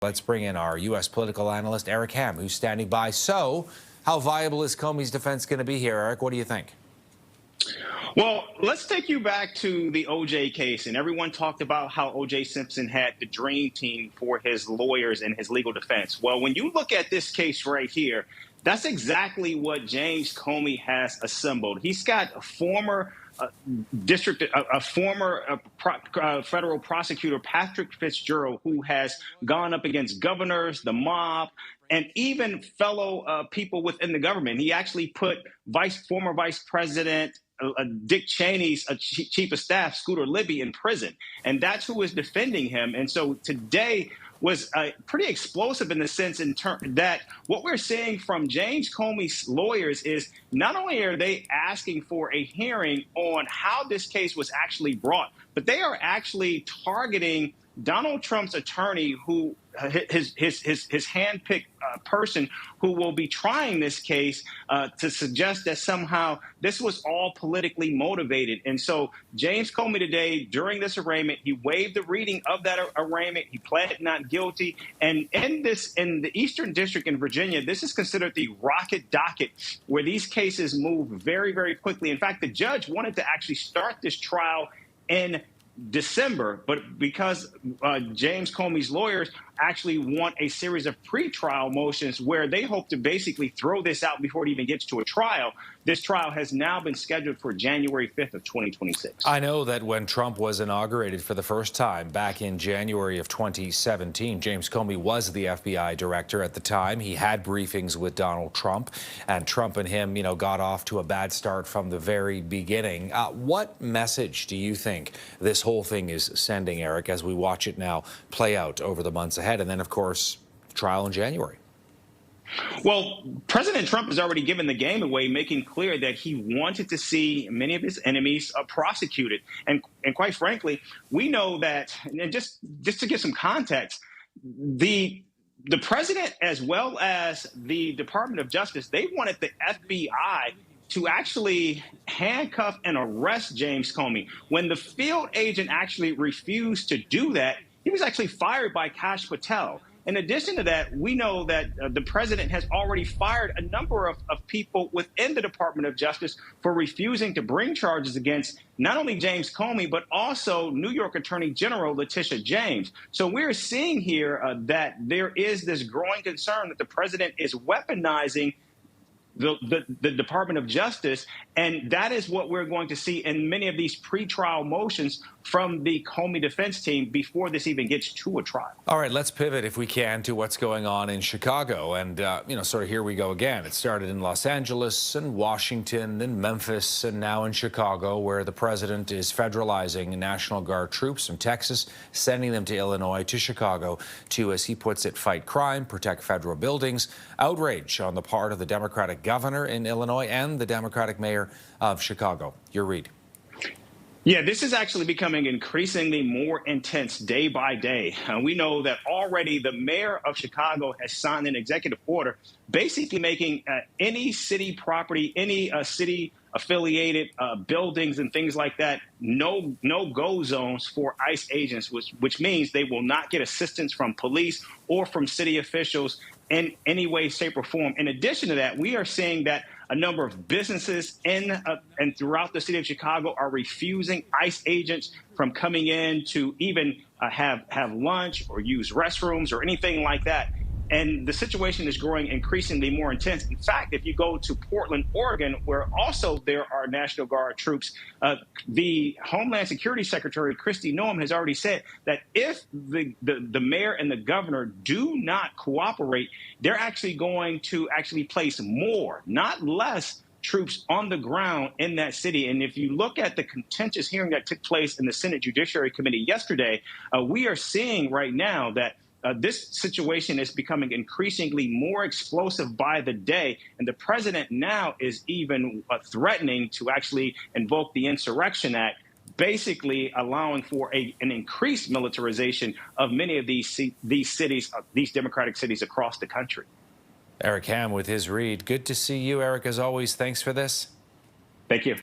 Let's bring in our U.S. political analyst, Eric Ham, who's standing by. So, how viable is Comey's defense going to be here, Eric? What do you think? Well, let's take you back to the O.J. case, and everyone talked about how O.J. Simpson had the dream team for his lawyers and his legal defense. Well, when you look at this case right here, that's exactly what James Comey has assembled. He's got a former federal prosecutor, Patrick Fitzgerald, who has gone up against governors, the mob, and even fellow people within the government. He actually put former Vice President Dick Cheney's chief of staff, Scooter Libby, in prison. And that's who is defending him. And so today was pretty explosive in the sense that what we're seeing from James Comey's lawyers is not only are they asking for a hearing on how this case was actually brought, but they are actually targeting Donald Trump's attorney, who his handpicked person who will be trying this case, to suggest that somehow this was all politically motivated. And so James Comey today, during this arraignment, he waived the reading of that arraignment. He pled not guilty. And in the Eastern District in Virginia, this is considered the rocket docket, where these cases move very, very quickly. In fact, the judge wanted to actually start this trial in December, but because James Comey's lawyers actually want a series of pretrial motions where they hope to basically throw this out before it even gets to a trial, this trial has now been scheduled for January 5th of 2026. I know that when Trump was inaugurated for the first time back in January of 2017, James Comey was the FBI director at the time. He had briefings with Donald Trump, and Trump and him, got off to a bad start from the very beginning. What message do you think this whole thing is sending, Eric, as we watch it now play out over the months ahead? And then, of course, trial in January. Well, President Trump has already given the game away, making clear that he wanted to see many of his enemies prosecuted. And quite frankly, we know that, and just to give some context, the president, as well as the Department of Justice, they wanted the FBI to actually handcuff and arrest James Comey. When the field agent actually refused to do that, he was actually fired by Kash Patel. In addition to that, we know that the president has already fired a number of people within the Department of Justice for refusing to bring charges against not only James Comey, but also New York Attorney General Letitia James. So we're seeing here that there is this growing concern that the president is weaponizing the Department of Justice, and that is what we're going to see in many of these pretrial motions from the Comey defense team before this even gets to a trial. All right, let's pivot, if we can, to what's going on in Chicago. And, sort of here we go again. It started in Los Angeles and Washington and Memphis and now in Chicago, where the president is federalizing National Guard troops from Texas, sending them to Illinois, to Chicago, to, as he puts it, fight crime, protect federal buildings. Outrage on the part of the Democratic governor in Illinois and the Democratic mayor of Chicago. Your read. Yeah, this is actually becoming increasingly more intense day by day. We know that already the mayor of Chicago has signed an executive order basically making any city property, any city affiliated buildings and things like that, no-go zones for ICE agents, which means they will not get assistance from police or from city officials in any way, shape, or form. In addition to that, we are seeing that a number of businesses in and throughout the city of Chicago are refusing ICE agents from coming in to even have lunch or use restrooms or anything like that. And the situation is growing increasingly more intense. In fact, if you go to Portland, Oregon, where also there are National Guard troops, the Homeland Security Secretary, Kristi Noem, has already said that if the mayor and the governor do not cooperate, they're actually going to place more, not less, troops on the ground in that city. And if you look at the contentious hearing that took place in the Senate Judiciary Committee yesterday, we are seeing right now that this situation is becoming increasingly more explosive by the day, and the president now is even threatening to actually invoke the Insurrection Act, basically allowing for an increased militarization of many of these cities, these democratic cities across the country. Eric Ham with his read. Good to see you, Eric, as always. Thanks for this. Thank you.